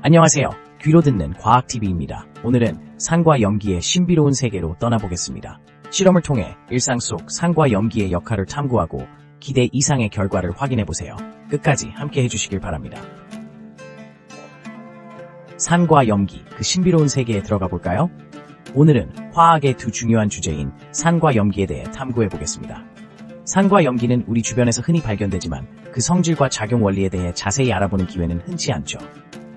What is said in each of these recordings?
안녕하세요. 귀로 듣는 과학TV입니다. 오늘은 산과 염기의 신비로운 세계로 떠나보겠습니다. 실험을 통해 일상 속 산과 염기의 역할을 탐구하고 기대 이상의 결과를 확인해보세요. 끝까지 함께 해주시길 바랍니다. 산과 염기, 그 신비로운 세계에 들어가 볼까요? 오늘은 화학의 두 중요한 주제인 산과 염기에 대해 탐구해보겠습니다. 산과 염기는 우리 주변에서 흔히 발견되지만 그 성질과 작용 원리에 대해 자세히 알아보는 기회는 흔치 않죠.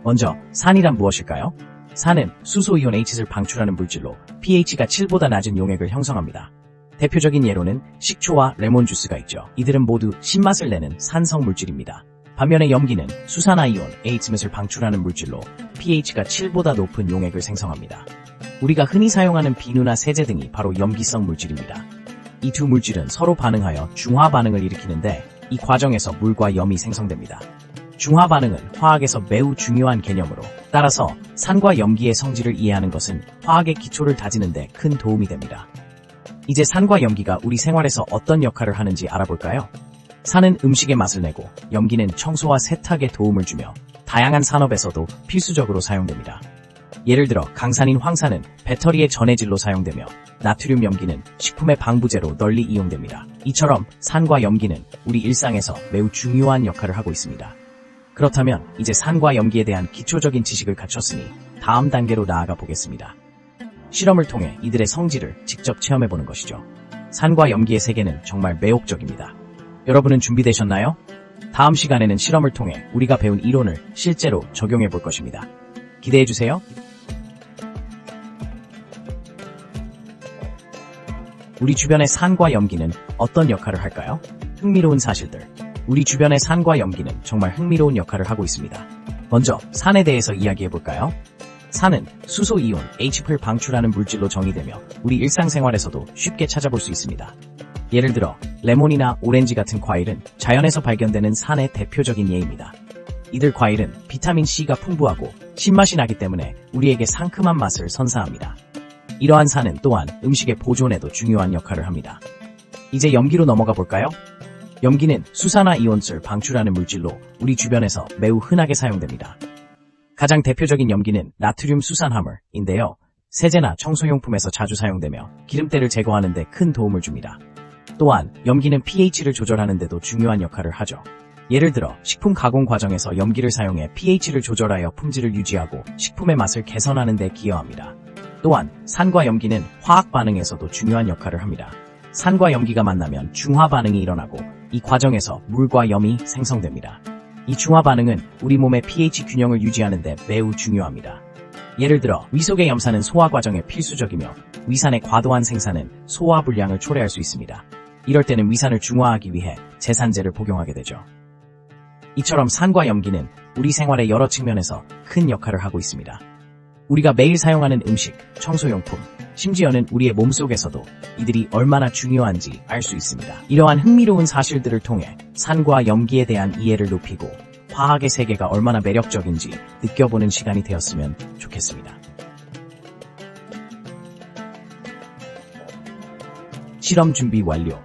먼저 산이란 무엇일까요? 산은 수소이온 H를 방출하는 물질로 pH가 7보다 낮은 용액을 형성합니다. 대표적인 예로는 식초와 레몬 주스가 있죠. 이들은 모두 신맛을 내는 산성 물질입니다. 반면에 염기는 수산화이온 H을 방출하는 물질로 pH가 7보다 높은 용액을 생성합니다. 우리가 흔히 사용하는 비누나 세제 등이 바로 염기성 물질입니다. 이 두 물질은 서로 반응하여 중화 반응을 일으키는데 이 과정에서 물과 염이 생성됩니다. 중화 반응은 화학에서 매우 중요한 개념으로 따라서 산과 염기의 성질을 이해하는 것은 화학의 기초를 다지는 데 큰 도움이 됩니다. 이제 산과 염기가 우리 생활에서 어떤 역할을 하는지 알아볼까요? 산은 음식의 맛을 내고 염기는 청소와 세탁에 도움을 주며 다양한 산업에서도 필수적으로 사용됩니다. 예를 들어 강산인 황산은 배터리의 전해질로 사용되며 나트륨 염기는 식품의 방부제로 널리 이용됩니다. 이처럼 산과 염기는 우리 일상에서 매우 중요한 역할을 하고 있습니다. 그렇다면 이제 산과 염기에 대한 기초적인 지식을 갖췄으니 다음 단계로 나아가 보겠습니다. 실험을 통해 이들의 성질을 직접 체험해보는 것이죠. 산과 염기의 세계는 정말 매혹적입니다. 여러분은 준비되셨나요? 다음 시간에는 실험을 통해 우리가 배운 이론을 실제로 적용해볼 것입니다. 기대해주세요. 우리 주변의 산과 염기는 어떤 역할을 할까요? 흥미로운 사실들. 우리 주변의 산과 염기는 정말 흥미로운 역할을 하고 있습니다. 먼저 산에 대해서 이야기해볼까요? 산은 수소이온 H를 방출하는 물질로 정의되며 우리 일상생활에서도 쉽게 찾아볼 수 있습니다. 예를 들어 레몬이나 오렌지 같은 과일은 자연에서 발견되는 산의 대표적인 예입니다. 이들 과일은 비타민C가 풍부하고 신맛이 나기 때문에 우리에게 상큼한 맛을 선사합니다. 이러한 산은 또한 음식의 보존에도 중요한 역할을 합니다. 이제 염기로 넘어가 볼까요? 염기는 수산화이온을 방출하는 물질로 우리 주변에서 매우 흔하게 사용됩니다. 가장 대표적인 염기는 나트륨 수산화물인데요. 세제나 청소용품에서 자주 사용되며 기름때를 제거하는 데 큰 도움을 줍니다. 또한 염기는 pH를 조절하는 데도 중요한 역할을 하죠. 예를 들어 식품 가공 과정에서 염기를 사용해 pH를 조절하여 품질을 유지하고 식품의 맛을 개선하는 데 기여합니다. 또한 산과 염기는 화학 반응에서도 중요한 역할을 합니다. 산과 염기가 만나면 중화 반응이 일어나고 이 과정에서 물과 염이 생성됩니다. 이 중화 반응은 우리 몸의 pH 균형을 유지하는 데 매우 중요합니다. 예를 들어 위 속의 염산은 소화 과정에 필수적이며 위산의 과도한 생산은 소화 불량을 초래할 수 있습니다. 이럴 때는 위산을 중화하기 위해 제산제를 복용하게 되죠. 이처럼 산과 염기는 우리 생활의 여러 측면에서 큰 역할을 하고 있습니다. 우리가 매일 사용하는 음식, 청소용품, 심지어는 우리의 몸속에서도 이들이 얼마나 중요한지 알 수 있습니다. 이러한 흥미로운 사실들을 통해 산과 염기에 대한 이해를 높이고 화학의 세계가 얼마나 매력적인지 느껴보는 시간이 되었으면 좋겠습니다. 실험 준비 완료.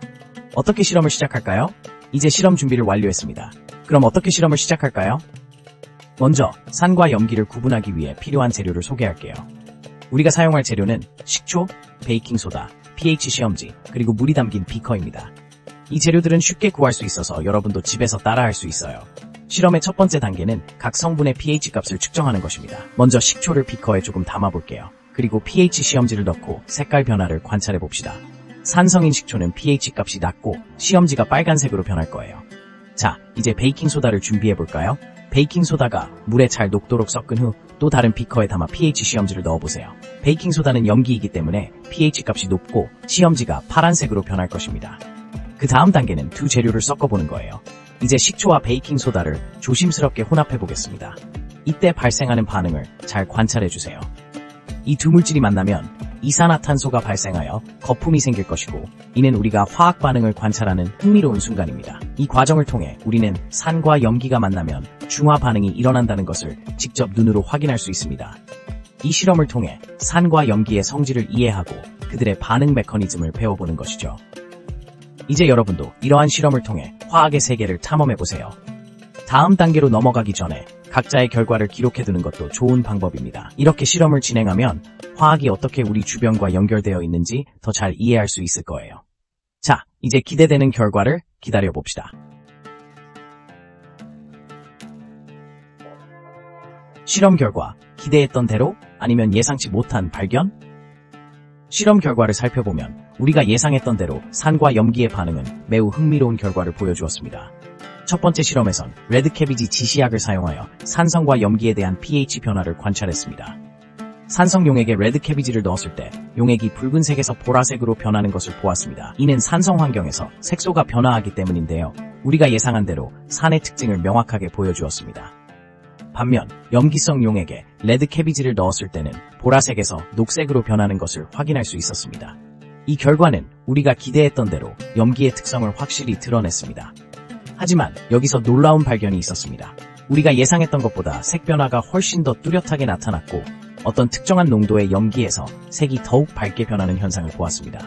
어떻게 실험을 시작할까요? 이제 실험 준비를 완료했습니다. 그럼 어떻게 실험을 시작할까요? 먼저 산과 염기를 구분하기 위해 필요한 재료를 소개할게요. 우리가 사용할 재료는 식초, 베이킹소다, pH 시험지, 그리고 물이 담긴 비커입니다. 이 재료들은 쉽게 구할 수 있어서 여러분도 집에서 따라할 수 있어요. 실험의 첫 번째 단계는 각 성분의 pH 값을 측정하는 것입니다. 먼저 식초를 비커에 조금 담아볼게요. 그리고 pH 시험지를 넣고 색깔 변화를 관찰해 봅시다. 산성인 식초는 pH 값이 낮고 시험지가 빨간색으로 변할 거예요. 자, 이제 베이킹소다를 준비해 볼까요? 베이킹소다가 물에 잘 녹도록 섞은 후 또 다른 비커에 담아 pH 시험지를 넣어보세요. 베이킹소다는 염기이기 때문에 pH 값이 높고 시험지가 파란색으로 변할 것입니다. 그 다음 단계는 두 재료를 섞어보는 거예요. 이제 식초와 베이킹소다를 조심스럽게 혼합해 보겠습니다. 이때 발생하는 반응을 잘 관찰해주세요. 이 두 물질이 만나면 이산화탄소가 발생하여 거품이 생길 것이고 이는 우리가 화학 반응을 관찰하는 흥미로운 순간입니다. 이 과정을 통해 우리는 산과 염기가 만나면 중화 반응이 일어난다는 것을 직접 눈으로 확인할 수 있습니다. 이 실험을 통해 산과 염기의 성질을 이해하고 그들의 반응 메커니즘을 배워보는 것이죠. 이제 여러분도 이러한 실험을 통해 화학의 세계를 탐험해보세요. 다음 단계로 넘어가기 전에 각자의 결과를 기록해두는 것도 좋은 방법입니다. 이렇게 실험을 진행하면 화학이 어떻게 우리 주변과 연결되어 있는지 더 잘 이해할 수 있을 거예요. 자, 이제 기대되는 결과를 기다려봅시다. 실험 결과, 기대했던 대로? 아니면 예상치 못한 발견? 실험 결과를 살펴보면 우리가 예상했던 대로 산과 염기의 반응은 매우 흥미로운 결과를 보여주었습니다. 첫 번째 실험에선 레드캐비지 지시약을 사용하여 산성과 염기에 대한 pH 변화를 관찰했습니다. 산성 용액에 레드캐비지를 넣었을 때 용액이 붉은색에서 보라색으로 변하는 것을 보았습니다. 이는 산성 환경에서 색소가 변화하기 때문인데요. 우리가 예상한 대로 산의 특징을 명확하게 보여주었습니다. 반면 염기성 용액에 레드캐비지를 넣었을 때는 보라색에서 녹색으로 변하는 것을 확인할 수 있었습니다. 이 결과는 우리가 기대했던 대로 염기의 특성을 확실히 드러냈습니다. 하지만 여기서 놀라운 발견이 있었습니다. 우리가 예상했던 것보다 색 변화가 훨씬 더 뚜렷하게 나타났고 어떤 특정한 농도의 염기에서 색이 더욱 밝게 변하는 현상을 보았습니다.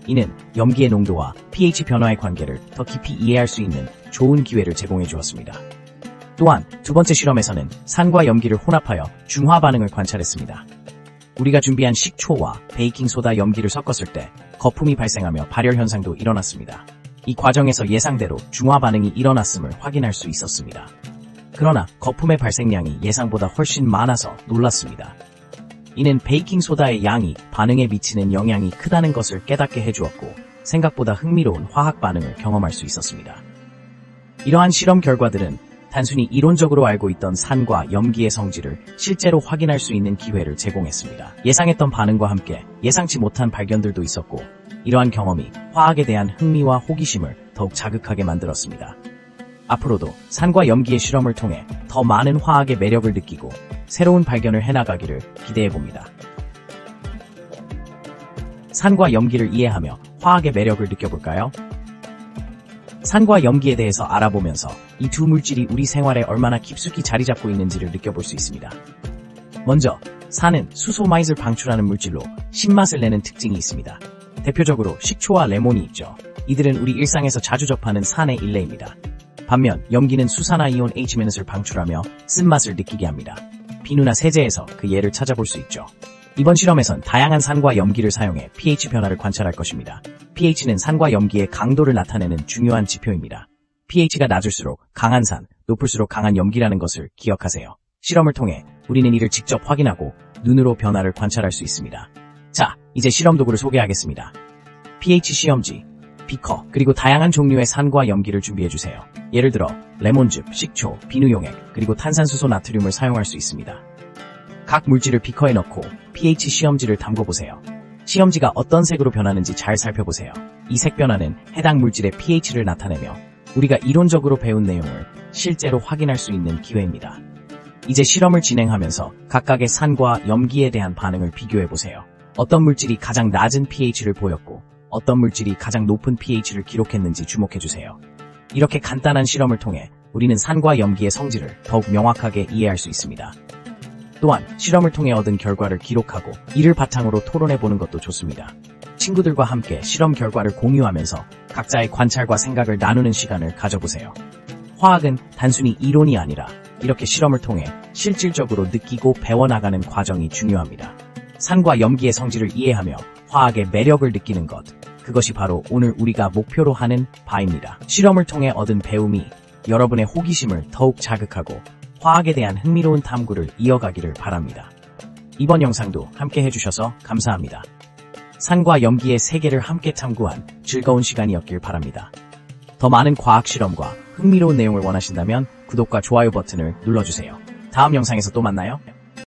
이는 염기의 농도와 pH 변화의 관계를 더 깊이 이해할 수 있는 좋은 기회를 제공해 주었습니다. 또한 두 번째 실험에서는 산과 염기를 혼합하여 중화 반응을 관찰했습니다. 우리가 준비한 식초와 베이킹소다 염기를 섞었을 때 거품이 발생하며 발열 현상도 일어났습니다. 이 과정에서 예상대로 중화 반응이 일어났음을 확인할 수 있었습니다. 그러나 거품의 발생량이 예상보다 훨씬 많아서 놀랐습니다. 이는 베이킹소다의 양이 반응에 미치는 영향이 크다는 것을 깨닫게 해주었고 생각보다 흥미로운 화학 반응을 경험할 수 있었습니다. 이러한 실험 결과들은 단순히 이론적으로 알고 있던 산과 염기의 성질을 실제로 확인할 수 있는 기회를 제공했습니다. 예상했던 반응과 함께 예상치 못한 발견들도 있었고 이러한 경험이 화학에 대한 흥미와 호기심을 더욱 자극하게 만들었습니다. 앞으로도 산과 염기의 실험을 통해 더 많은 화학의 매력을 느끼고 새로운 발견을 해나가기를 기대해봅니다. 산과 염기를 이해하며 화학의 매력을 느껴볼까요? 산과 염기에 대해서 알아보면서 이 두 물질이 우리 생활에 얼마나 깊숙이 자리 잡고 있는지를 느껴볼 수 있습니다. 먼저 산은 수소마이를 방출하는 물질로 신맛을 내는 특징이 있습니다. 대표적으로 식초와 레몬이 있죠. 이들은 우리 일상에서 자주 접하는 산의 일례입니다. 반면 염기는 수산화이온 H-을 방출하며 쓴맛을 느끼게 합니다. 비누나 세제에서 그 예를 찾아볼 수 있죠. 이번 실험에선 다양한 산과 염기를 사용해 pH 변화를 관찰할 것입니다. pH는 산과 염기의 강도를 나타내는 중요한 지표입니다. pH가 낮을수록 강한 산, 높을수록 강한 염기라는 것을 기억하세요. 실험을 통해 우리는 이를 직접 확인하고 눈으로 변화를 관찰할 수 있습니다. 자, 이제 실험 도구를 소개하겠습니다. pH 시험지, 비커, 그리고 다양한 종류의 산과 염기를 준비해주세요. 예를 들어 레몬즙, 식초, 비누용액, 그리고 탄산수소 나트륨을 사용할 수 있습니다. 각 물질을 비커에 넣고 pH 시험지를 담궈보세요. 시험지가 어떤 색으로 변하는지 잘 살펴보세요. 이 색 변화는 해당 물질의 pH를 나타내며 우리가 이론적으로 배운 내용을 실제로 확인할 수 있는 기회입니다. 이제 실험을 진행하면서 각각의 산과 염기에 대한 반응을 비교해보세요. 어떤 물질이 가장 낮은 pH를 보였고 어떤 물질이 가장 높은 pH를 기록했는지 주목해주세요. 이렇게 간단한 실험을 통해 우리는 산과 염기의 성질을 더욱 명확하게 이해할 수 있습니다. 또한 실험을 통해 얻은 결과를 기록하고 이를 바탕으로 토론해보는 것도 좋습니다. 친구들과 함께 실험 결과를 공유하면서 각자의 관찰과 생각을 나누는 시간을 가져보세요. 화학은 단순히 이론이 아니라 이렇게 실험을 통해 실질적으로 느끼고 배워나가는 과정이 중요합니다. 산과 염기의 성질을 이해하며 화학의 매력을 느끼는 것, 그것이 바로 오늘 우리가 목표로 하는 바입니다. 실험을 통해 얻은 배움이 여러분의 호기심을 더욱 자극하고 화학에 대한 흥미로운 탐구를 이어가기를 바랍니다. 이번 영상도 함께 해주셔서 감사합니다. 산과 염기의 세계를 함께 탐구한 즐거운 시간이었길 바랍니다. 더 많은 과학 실험과 흥미로운 내용을 원하신다면 구독과 좋아요 버튼을 눌러주세요. 다음 영상에서 또 만나요.